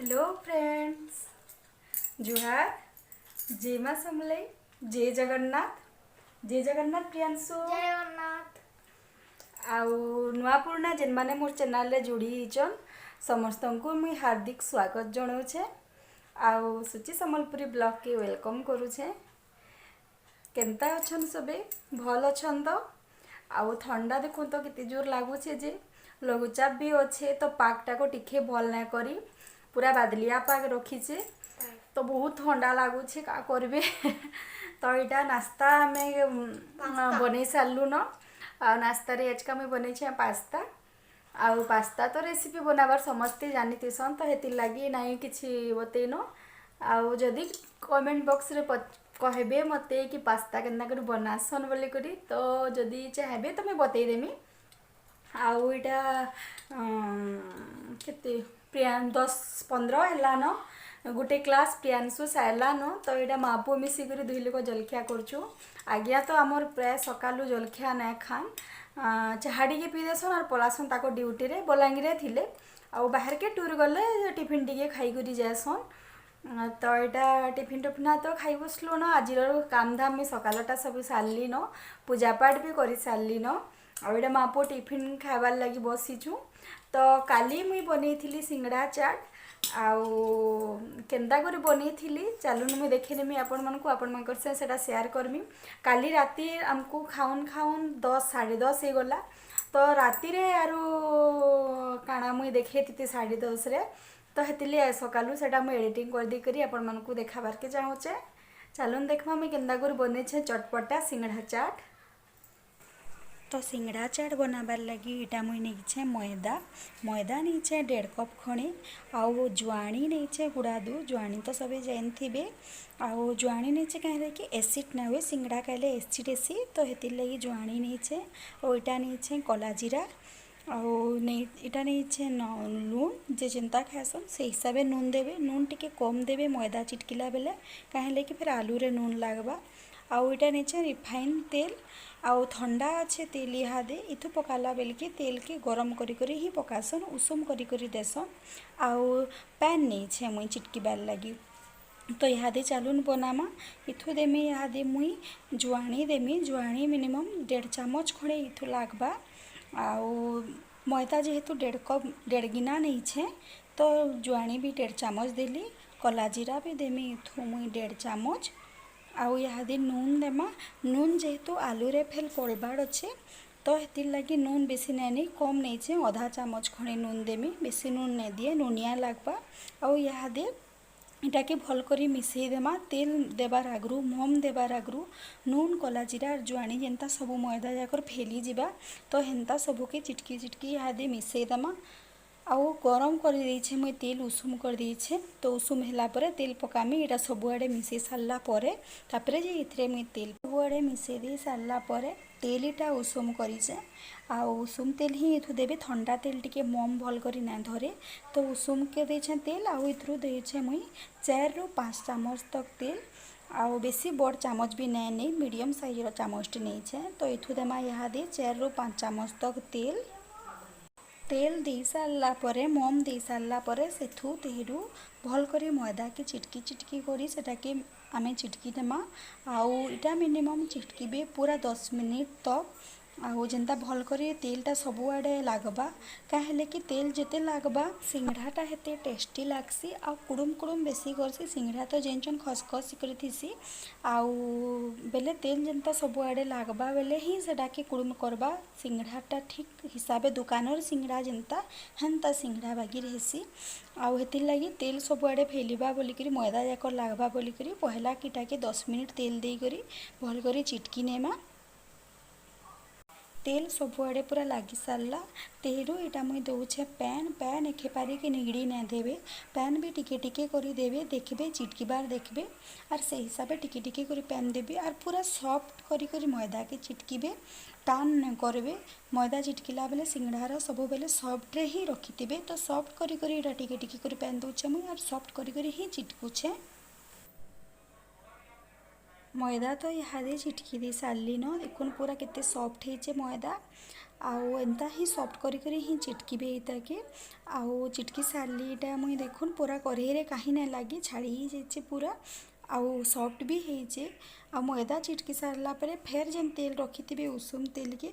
Hello friends, जुहार। जय माँ समलई, जय जगन्नाथ प्रियांशु। जय जगन्नाथ। आउ नुआ पुराना जेन माने मोर चैनल रे जोड़ी हिचन समस्त को मुई हार्दिक स्वागत जनाऊे। आउ सुची संबलपुरी ब्लॉग के वेलकम करुछे। केनता अछन सबे? भल अछन तो? आउ ठंडा देखो तो कितनी जोर लगुचे जे लघुचाप भी अच्छे तो पागटा को टिके भल ना करी पूरा बादलिया पाग रखीचे तो बहुत ठंडा लगुचे का करबे। तो यहाँ नाश्ता आम बन सारू न। नाश्ता रे आज का मुई बनै पास्ता। आउ पास्ता तो रेसिपी बनाबार समस्ते जानीतीसन तो हेतिर लगी नाई किछि बतैन। आउ जदि कमेंट बॉक्स रे कहबे मते कि पास्ता केन्ना कर बनासन बोली करी तो जदि चाहबे तो मैं बतईदेमी। आउ इटा केते प्रियान 10-15 है न गोटे क्लास प्रियांशु सारा न तो यहाँ माँ पुओ मिसिक दुई लोक जलखिया करछु। आज्ञा तो आमर प्राय सकालू जलखिया ना खान चाहा टी पी देसन और पलासन ताको ड्यूटी रे बलांगीर थिले आउ बाहर के टूर गले टिफिन टी खाई करी जासन। तो यहाँ टिफिन टफिना तो खाई बसलु न। आज काम धाम में सकालटा सब सारली न, पूजा पाठ भी कर सारली न। और यहाँ माँ पुओ टिफिन खाबार लगी बसीचु। तो काली मुई बनई सिंगड़ा चाट आउ केन्ता कर बनई चलून मुई देखेनेमी आपण मानकु आपण मानकर से सेटा शेयर करमी। काली राती आमको खाउन खाउन 10-10:30 हो गला। तो राती रे आरु काना मुई देखे थी 10:30 रे तो हेतिले सकालू सेटा मुई एडिटिंग कर दी करी आपण मानकु देखाबार के चाहूचे। चलून देखमा मुई केन्ता कर बनै छे चटपटा सिंगड़ा चाट। तो सिंगड़ा चाट बनाबार लगी इटा मुई नहीं मैदा नहीं 1.5 कप खणे। आउ जुआणी नहीं गुड़ादू जुआणी तो सब जान थे। आउ जुआणी नहीं कहीं कि एसिड ना हुए सिंगड़ा खाइले एसिड एसी तो हेतिर लगी जुआणी नहीं। और इटा नहीं कला जीरा आउ नहीं इटा नहीं लुण जे जेनता खासन से हिसाब से नून देवे। नून टिके कम देवे मैदा चिटकिला बेले कहीं कि फिर आलू रे नून लागबा। आउ इटा नहीं रिफाइन तेल आउ ठंडा अच्छे तेल इहादे इथु पकाला बेल के तेल के गरम करी ही पकासन उषुम करी देसन। आउ पैन नहीं मुई चिटकी बार लगी तो इहादे चलून बनामा। इथु देमी इहादे मुई जुआणी देमी। जुआणी मिनिमम 1.5 चामच खड़े इथु लागबा। आउ मैदा जेहेतु 1.5 गिना नहीं तो जुआणी भी 1.5 चामच देली। कला जीरा भी देमी इथु मुई 1.5 चामच। आउ इहादे नून देमा। नून जेहेतु आलू रे फेल पड़बार अच्छे तो हेतिर लगी नून बेसी नहीं कम नहीं आधा चामच खड़े नून देमी। बेसी नून नहीं दिए नुनिया लागबा। आउ इहादे इटा के भल करी मिसई देमा। तेल देबार आगरू मम देबार आगरू नून कला जीरा जुआणी जेनता सब मैदा जाकर फेली जिबा तो हेन्ता सबके चिटकी चिटकी इहादे मिसई देमा। आउ गरम कर देछे मुई तेल उषुम कर देछे तो उषुम होला परे तेल पकामी। इटा सबुआड़े मिसई सारला परे तापरे जे इथरे मुई तेल सबुआड़े मिसई दे सारला परे तेल इटा उषुम करिछे। आउ उषुम तेल ही इथु देबे। ठंडा तेल टिके मम भल करी ना धरे तो उषुम के देछे तेल। आउ इथु देछे मुई 4-5 चामच तक तेल। आउ बेसी बड़ चामच भी नहीं मीडियम साइज चामच नहीं तो इथु देमा इहादे 4-5 चामच तक तेल। तेल दे सारा परे मम दे सारा परे सेठू तेहरू भल करी मैदा के चिटकी चिटकी करी सेटा के आमे चिटकी देमा। आउ इटा मिनिमम चिटकीबे पूरा 10 मिनिट तक। आउ जेनता भल करी तेलटा सबुआड़े लागबा कहेले कि तेल जेते लागबा सिंगड़ाटा हेते टेस्टी लागसी। आउ कुड़ुम कुड़ुम बेसी करसी सिंगड़ा तो जेनचन खसखस करी थीसी। आउ बेले तेल जेनता सबुआड़े लागबा बेले ही सेटा के कुड़ुम करबा। सिंगड़ाटा ठीक हिसाबे दुकानर सिंगड़ा जेनता हेन्ता सिंगड़ा बागी रहसी। आउ हेतिर लगी तेल सबुआड़े फैलिबा बोलिकरी मैदा जाकर लागबा बोलिकरी पहला किटा के 10 मिनिट तेल दे करी भल करी चिटकी नेमा। तेल सबुआड़े पूरा लगी सारा तेरू इटा मुई दौचे पैन एखे पारी कि निगड़ी ना देवे। पैन भी टिके टिके करी देवे देखबे चिटकी बार देखबे और से हिसाब से टिके टिके करी पैन देबे। और पूरा सॉफ्ट करी मैदा के चिटकीबे टान न करबे। मैदा चिटकिला बेले सिंगड़ार सब बेले सॉफ्ट रे ही रखिथिबे तो सॉफ्ट करी इटा टिके टिके करी पैन दौचे मुई और सॉफ्ट करी ही चिटकुछे। मैदा तो इहादे चिटकी दे सारली न देखुन पूरा केते सॉफ्ट है मैदा। आउ एंता ही सॉफ्ट करी ही चिटकी के आउ चिटकी सारली इटा मुई देखुन पूरा कढ़ई रे कहीं ना लगी छाड़ी ही जाइए पूरा आउ सॉफ्ट भी होइए। आ मैदा चिटकी सारला परे फेर जेन तेल रखी उषुम तेल के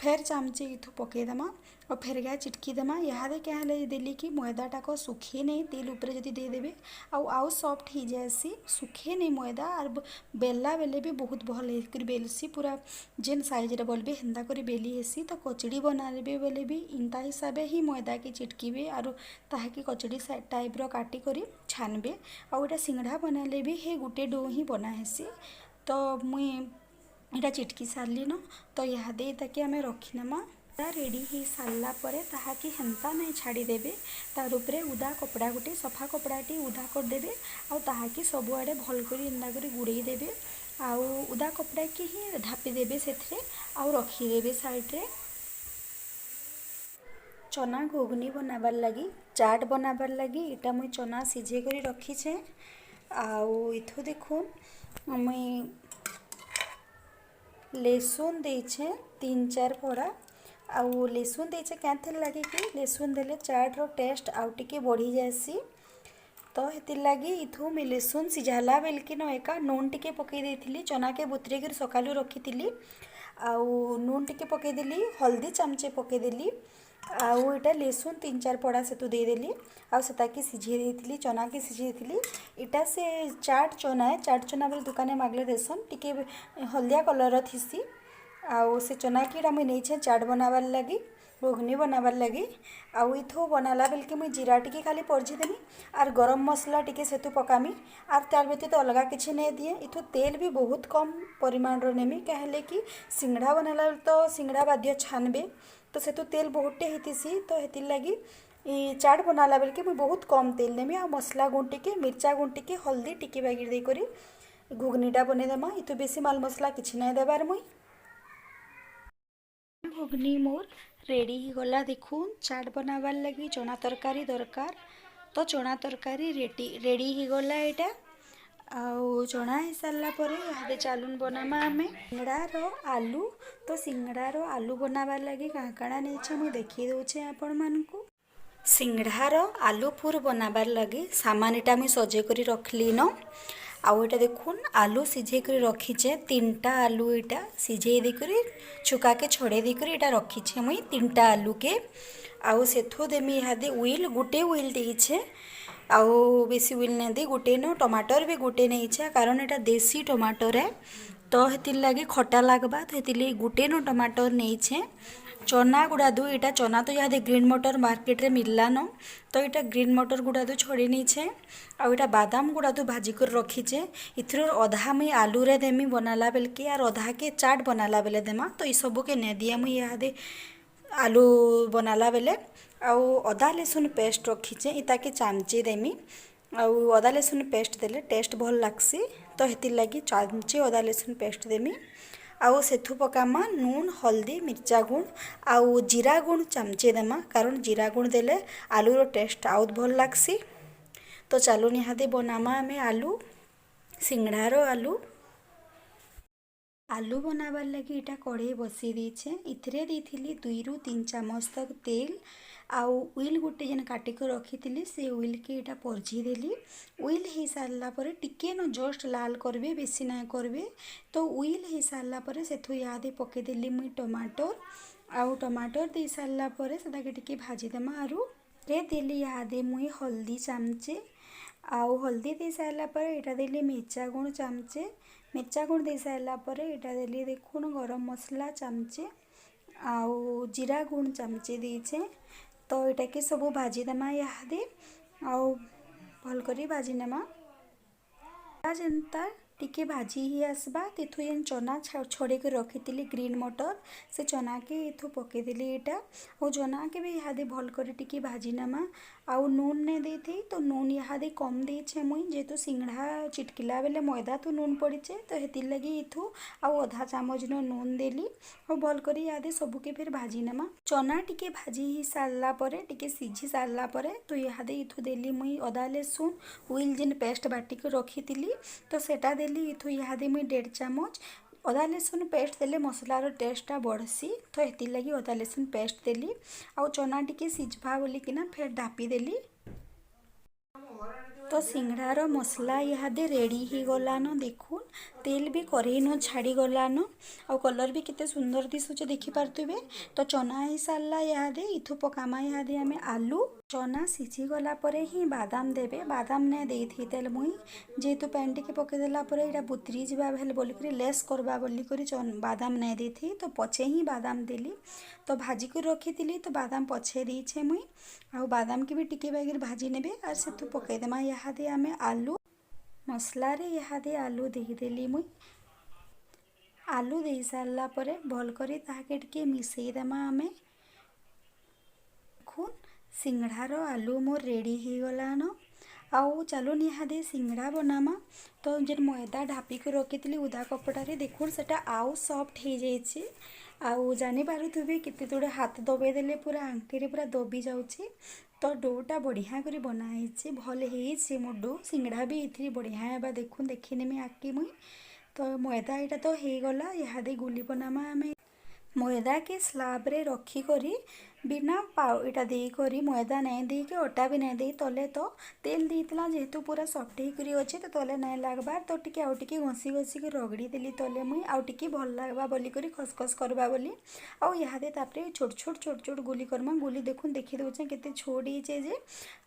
फेर चामचे इथु पकईदेमा और फेर गया चिटकी देमा। यहाँ क्या देली कि मैदाटा को सुखे नहीं तेल उपरे जदि देदेवे आउ सॉफ्ट हो जाएसी सुखे नहीं मैदा और बेलला बेले भी बहुत भल कर बेलसी पूरा जेन साइज रे बोलबे हेन्दा कर बेली हेसी। तो कचड़ी बनाबे बेले भी इंता हिसाब ही मैदा के चिटकीबे और ताकि कचड़ी टाइप रो काटी करी छानबे। आउटा सिंगड़ा बनाले भी हे गुटे डो ही बना हेसी। तो मुई इटा चिटकी सारली न तो यहाँ दे ताकि आम रखीनेमा रेडी हो सारा पर ताकि हेन्ता नहीं छाड़देवे तार उपरे उदा कपड़ा गुटे सफा कपड़ाटी उदा करदे आउ ताकि सबुआड़े भल कर एंदा कर गुड़े देवे आउ उदा कपड़ा की ही ढापीदेवे से आउ रखीदेवे साइड्रे। चना घुगनी बनाबार लगी चाट बनाबार लगी इटा मुई चना सिझे कर रखीछे। आउ इथु देखुन मुई लेसुन देछे 3-4 फड़ा आउ लेसुन देछे क्या लगे कि लेसुन देले चाट रो टेस्ट आउ टिके बढ़ी जाएसी। तो हेतिर लगी इथु मैं लेसुन सिझाला बेलके न एका नून टिके पकई देथिली चना के बुतरे कर सकालू रखी आउ नून टिके पकई देली हल्दी चामचे पकई देली आउ इटा लेसुन 3-4 पड़ा से तो देदेली आउ सेताके सिझे देथिली चना के सिझे देथिली। इटा से चाट चना है चाट चना बेले दुकाने मागले देसन टिके हल्दिया कलर थीसी आउ से चना की इटा मुई नहींछे चाट बनाबार लगी घुगनी बनाबार लगी। आउ इथु बनाला बेलके मुई जीरा टिके खाली परझी देमी आर गरम मसला टिके सेतु पकामी आर तार व्यतीत तो अलगा किसी नहीं दिए। इथु तेल भी बहुत कम परिमाण रो नेमी कहले कि सिंगड़ा बनाला तो सिंगड़ा बाध्य छानबे तो सेतु तेल बहुतटे हेतीसी। तो हेतिर लगी चाट बनाला बेलके मुई बहुत कम तेल नेमी आ मसला गुण टिके मिर्चा गुण टिके हल्दी टिके बागिर दे करी घुगनीटा बनेदेमा। इथु बेसी माल मसला किछि नहीं देबार मुई घुगनी मोर रेडी ही गला देखुन चाट बनाबार लगी चना तरकारी दरकार तो चना तरकारी रेडी ही गला एटा आउ चना ही सारा पर यहाँ चालून बनामा आम सिंगड़ार आलू तो सिंगड़ार आलू बनाबार लगी काँ काଣା नहीं मुझे देखी दूचे आपण मानकू सिंगड़ार आलू पूर बनाबार लगी सामान इटा मुझे सजे कर रखली न आउ इटा देखुन आलू सिझे कर रखीचे 3टा आलू इटा सिझे देकर छुका के छड़े देकर इटा रखीचे मुई 3टा आलू के आउ सेथु देमी इहादे उइल गुटे उइल देइछे आउ बेसी उइल नहीं दे गुटे न टमाटर भी गुटे नहीं कारण एटा देसी टमाटर है तो हेतिर लगे खटा लगवा तो हेतिर लगे गुटे न टमाटर नहीं चना गुड़ा दो इटा चना तो यहाँ ग्रीन मटर मार्केट रे मिलला न तो इटा ग्रीन मटर गुड़ा दो छड़ी नहीं आउ इटा बादाम गुड़ा दो भाजी कर रखीचे इथर अधा मुई आलू रे देमी बनाला बेलके यार अधा के चाट बनाला बेले देमा तो ये सब के ने दिया मुई यहाँ आलू बनाला बेले आउ अदा लहसुन पेस्ट रखीचे इताके चामचे देमी आउ अदा लहसुन पेस्ट देले टेस्ट भल लागसी तो हेतिर लगी चामचे अदा लहसुन पेस्ट देमी आउ सेथु पकामा नून हल्दी मिर्चा गुण आउ जीरा गुण चामचे देमा कारण जीरा गुण देले आलूर टेस्ट आउत भल लागसी। तो चलो निहादे बनामा आमे आलू सिंगड़ार आलू बनाबार लगी इटा कढ़ई बसी दीछे इथरे देथिली 2-3 चामच तक तेल आउ उइल गुटे जेन काटिक रखी से उइल के इटा परझी देली उइल हो सारा पर टिके न जस्ट लाल करबे बेसी ना करबे तो उइल हो सारा पर सेथु यादे पकेदेली मुई टमाटर आउ टमाटर दे सारा पर सेटाके टिके भाजी देमा आरु रे देली यादे मुई हल्दी चामचे आउ हल्दी दे सारा पर इटा देली मिर्चा गुण चामचे मिर्चा गुण दे सारा पर इटा देली देखुन गरम मसला चामचे आउ जीरा गुण चामचे दीछे तो इटा के सब भाजी देमा यादे आउ भल करी भाजी नेमा जेनता टिके भाजी ही आसबा तेथु जेन चना छड़े के रखी ग्रीन मटर से चना के इथु पकेदेली इटा और चना के भी इहादे भल कर टिके भाजी नेमा आउ नून ने देथी तो नून इहादे कम देछे मुई जेहेतु सिंगड़ा चिटकिला बेले मैदा तो नून पड़ीचे तो हेतिर लगी इथु आउ आधा चामच न नून देली और भल कर इहादे सबके फिर भाजी नेमा चना टिके भाजी ही सारला परे टिके सिझी सारला परे तो इहादे इथु देली मुई अदा लहसुन उइल जेन पेस्ट बाटी के रखी तो सेटा देली इथु इहादे मुई 1.5 चामच अदा लसुन पेस्ट देले मसलार टेस्टा बढ़सी तो हेतिर लगी अदा लसुन पेस्ट देली आउ चना टिके सिझवा बोलिकिना फेर ढापी देली। तो सिंगड़ार मसला इहादे रेडी ही गलान देखुन तेल भी करेन छाड़ी गलान आ कलर भी केते सुंदर दिशुचे देखि पारथुबे। तो चना ही सारला इहादे इथु पकामा इहादे आमे आलू चना सिझी गला परे ही बादाम देबे बादाम ने देथि तेल मुई जेतु पैन टिके पके देला परे इडा बुतरी जिबा भेल बोली करी लेस करबा बोली करी बादाम ने देथि तो पछे ही बादाम देली। तो भाजी कर रखी तो बादाम पछे देछे मुई आउ बादाम के भी टिके बैगर भाजी नेबे आर सेतु पके देमा इहादे आमे आलू मसला रे इहादे आलू देदेली मुई आलू दे सारला परे भल करी ताहाके टिके मिसेई देमा आमे। खुन सिंगड़ार आलू मोर रेडी ही गलान आउ चलो निहादे सिंगड़ा बनामा। तो जेन मैदा ढापी के रखी उदा कपड़ारे देखुन सेटा आउ सॉफ्ट हो जाइए आउ जानी पारुथुबे केते जोड़े हाथ दबे देले पूरा आंटी पूरा दबी जाउछि। तो डोटा बढ़िया करी बनाई भल है मो डो सिंगड़ा भी ये बढ़िया है देखुन देखने आकी मुई। तो मैदा यहाँ तो हो गला इहादे गुली बनामा आमे मैदा के स्लाब रे रखी करी बिना पाउ इटा दे करी मैदा नहीं दे के अटा भी नहीं दे तले तो तेल देला जेहेतु पूरा सफ्ट होकर अच्छे तो तले नहीं लगबार तो टिके आउ टिके घसी घसी के रगड़ी देली तले मुई आउ टिके भल लगवा बोली करी खसखस करवा बोली आउ इहादे तापरे छोट छोट गुली करमा गुली देखुन देखी दउछे केते छोट होइछे जे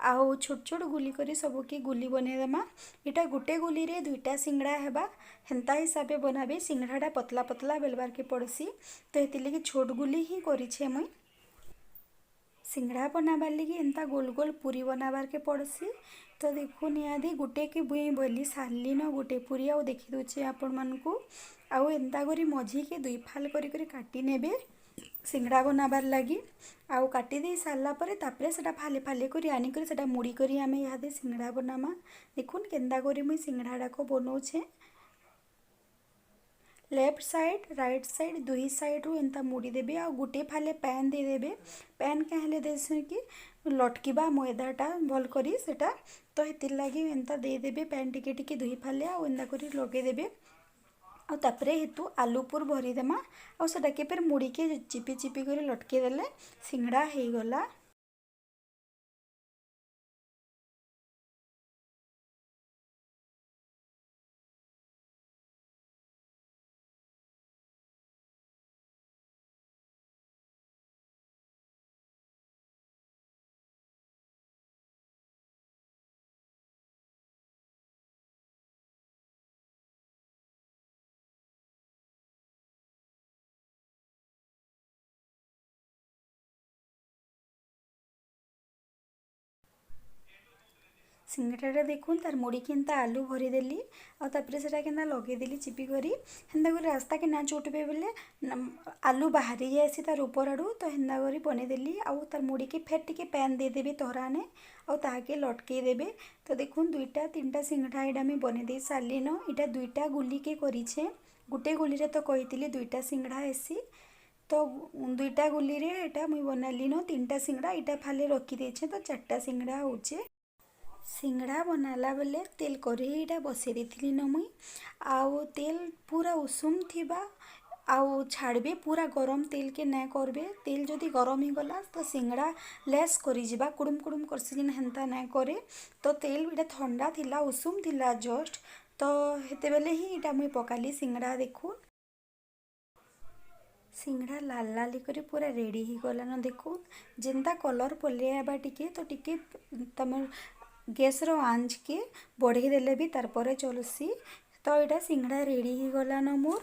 आउ छोट छोट गुली करी सबके गुली बने देमा। इटा गुटे गुली रे दुईटा सिंगड़ा हेबा हेन्ता हिसाबे बनाबे सिंगड़ाटा पतला पतला बेलबार के पड़सी तो हेतिर लगी छोट गुली ही करिछे मुई। सिंगड़ा बनाबार लगी एंता गोल गोल पूरी बनाबार के पड़सी। तो देखुन इहादे गुटे के बुई बोली सारली न गुटे पूरी आउ देखी दूचे आपण मानकू आउ एंता करी मझी के दुई फाल करी करी काटी नेबे सिंगड़ा बनाबार लगी आउ काटी दे सारला परे तापरे सेटा फाले फाले करी आनी करी सेटा मुड़ी करी आमे इहादे सिंगड़ा बनामा। देखुन केंदा करी मुई सिंगड़ाटा को बनौछे लेफ्ट साइड राइट साइड दुई साइड रू एंता मुड़ी देबे आ गुटे फाले पैन दे देबे पैन कहले देसे कि लटकीबा मैदाटा भल करी सेटा तो हेतिर लागी एंता दे देबे पैन टिके टिके दुई फाले आ एंता करी लगे देबे आ तापरे हेतु आलू पुर भरी देमा आ सेटा के फिर मुड़ी के चिपी चिपी करी लटके देले सिंगड़ा हे गला। सिंगड़ाटा देखुन तार मुड़ी के एंता आलू भरीदेली आउे से लगेदेली चिपी करी हेन्ता कर रास्ता के ना चुटबे बोले आलू बाहरी जाएसी तार ऊपर आड़ू तो हेन्ता करी बनेदेली आउ तार मुड़ी के फेर टिके पैन देदेवी तोहराने आउ ताके लटके देबे। तो देखुन दुईटा तीनटा सिंगड़ा इटा मुई बने दे सारली न इटा दुईटा गुली के करिछे गुटे गुली रे तो कहितली दुईटा सिंगड़ा हेसी तो दुईटा गुली रे एटा मुई बनाली न तीनटा सिंगड़ा इटा फाले रखी देछे तो चारटा सिंगड़ा होचे। सिंगड़ा बनाला बेले तेल कढ़ईटा बसई देथिली न मुई आउ तेल पूरा उषुम थिबा आउ छाड़बे पूरा गरम तेल के ना करबे तेल जदि गरम ही गला तो सिंगड़ा लेस करी जिबा कुडुम कुडुम करसी जिन हेन्ता ना करे तो तेल इटा ठंडा थिला उषुम थिला जस्ट तो हेते बेले ही इटा मुई पकाली सिंगड़ा देखुन सिंगड़ा लाल लाल करी पूरा रेडी ही गला न देखुन जेनता कलर पलियाबा टिके तो टिके तमर गैस रो आंच के बढ़े देले भी तार परे चलसी। तो यहाँ सिंगड़ा रेडी ही गला न मोर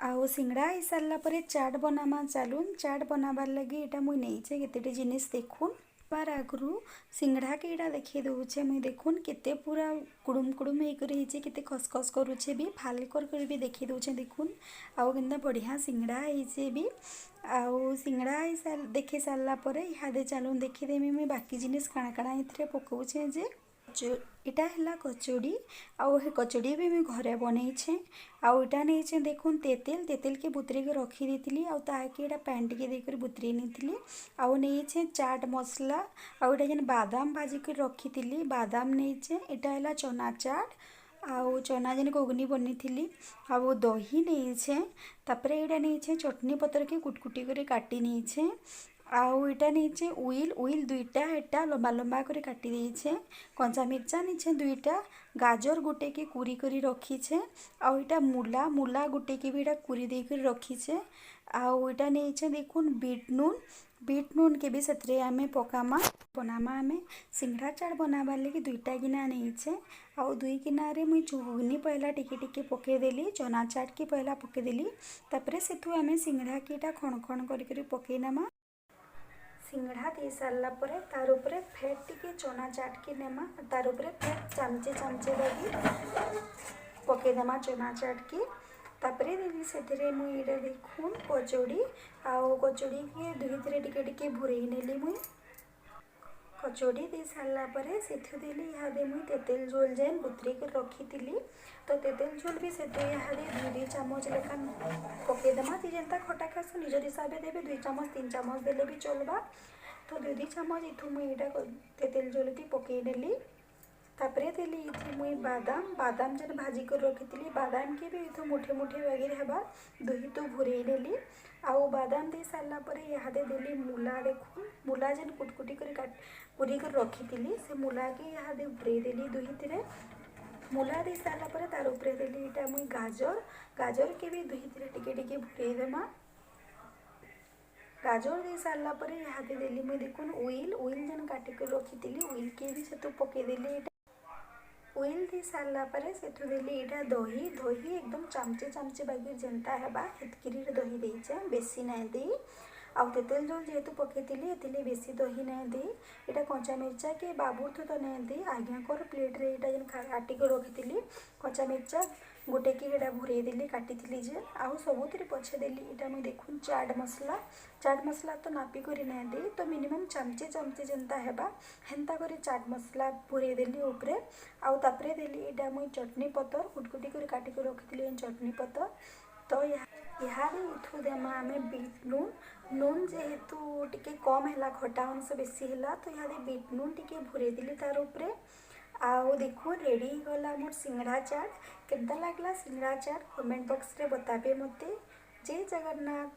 आउ सिंगड़ा ही सारला परे चाट बनामा चालून चाट बनाबार लगी यहाँ मुई नहींचे केतेटे जिनिस देखुन बार आगु सिंगड़ा के यहाँ देखी दूचे मुई देखुन केते पूरा कुडुम कुडुम होकर केते खसखस करुचे भी फाल कर भी देखी दूचे देखुन आउ केनता बढ़िया सिंगड़ा होइचे भी आउ सिंगड़ा देखी सारला परे इहादे चालून देखीदेमी मुई बाकी जिनिस काଣା काଣା इथरे पकाउछे जे इटा है कचौड़ी आउ हे कचौड़ी भी मैं घरे बनईछे आउ इटा नहीं देखुन तेतेल तेतेल के बुतरी के रखी देती आउ ताके इटा पैन टिके देकर बुतरी नी आउ नहीं चाट मसला आउ इटा जेन बादाम भाजी के रखी बादाम नहीं इटा है चना चाट आउ चना जेन घुगनी बनी थी आउ दही नहीं तापर यहाँ नहीं चटनी पतर के कुटकुटी कर काटी नहीं आउ इटा नहीं उइल उइल दुईटा एटा लंबा लंबा कर काटी देछे कंचा मिर्चा नहीं दुईटा गाजर गुटे के कुरी करी रखीछे आउ इटा मूला मूला गुटे के भी कुरी दे कर रखीछे आउ इटा नहीं देखुन बीट नून के भी से आमे पकामा बनामा आमे सिंगड़ा चाट बनाबार लगी दुईटा गिना नहीं आउ दुई गिना रे मुई घुगनी पहला टिके टिके पकेदेली चना चाट की पहला पकेदेली तापरे सेठू आमे सिंगड़ा कीटा खण खण करी पकई नामा सिंगड़ा दे सारा पर तार उपरे फेर टिके चना चाट के नेमा तार उपरे फेर चामचे चामचे लगी पकेदेमा चना चाट की तापरे देवी से मुई देखुन कचौड़ी आउ कचौड़ी के दुई टिके टिके भुरई नेली मुई कचौड़ी दे सारा पर सेठू देली इहादे मुई तेतेल झोल जेन बुतरी कर रखी तो तेतेल झोल भी से इहादे दुई चामच लेखा पकेदेमा ती जेनता खटा खास निज हिसाब से देवे 2 चामच 3 चामच देले भी चलबा तो 2 चामच इथु मुई इटा तेतेल झोल ती पकई नेली तापरे देली इथि मुई बादाम बादाम जेन भाजी कर रखी बादाम के भी इथु मुठे मुठे वगैरह हेबा दही तो भुरई नेली आउ बादाम दे सारा पर इहादे देली मूला देखुन मूला जेन कुटकुटी कर पूरी कर रखी से मूला के इहादे भुरई देली दुही मूला दे सारा पर तार उपरे देली इटा मुई गाजर गाजर के भी दुही टिके टिके भुरई देमा गाजर दे सारा पर इहादे देली मुई देखुन उइल उइल जेन काटी कर रखी उइल के भी से तो पके देली उइल दे सारा पर सेठू देली इटा दही दही एकदम चामचे चामचे बागिर जेनता हेबा हेतकिरी दही देइचे बेसी नाइ दे आउ तेतेल झोल जेहेतु पकेइली एथिले बेसी दही नाइ दे इटा कंचा मिर्चा के बाबूठू तो नाइ दे आज्ञा कर प्लेट रे इटा जेन काटी कर रखी कंचा मिर्चा गोटे की इटा भुरई देली काटी जे आउ सबुतिर पछे देली इटा मुई देखुन चाट मसला तो नापी करी नाइ दे तो मिनिमम चामचे चामचे जेनता हेबा हेन्ता करी चाट मसला भुरई देली उपरे आउ तापरे देली इटा मुई चटनी पतर कुटकुटी कर काटी कर रखी चटनी पतर तो यहाँ इथु देमा आमे बीट नून जेहेतु टिके कम है खटा अंश बेसी है तो यहाँ बीट नून टिके भुरई देली तार उपरे आउ देखो रेडी गला मोर सिंगड़ा चाट केनता लागला सिंगड़ा चाट कमेंट बॉक्स रे बताबे मते जय जगन्नाथ।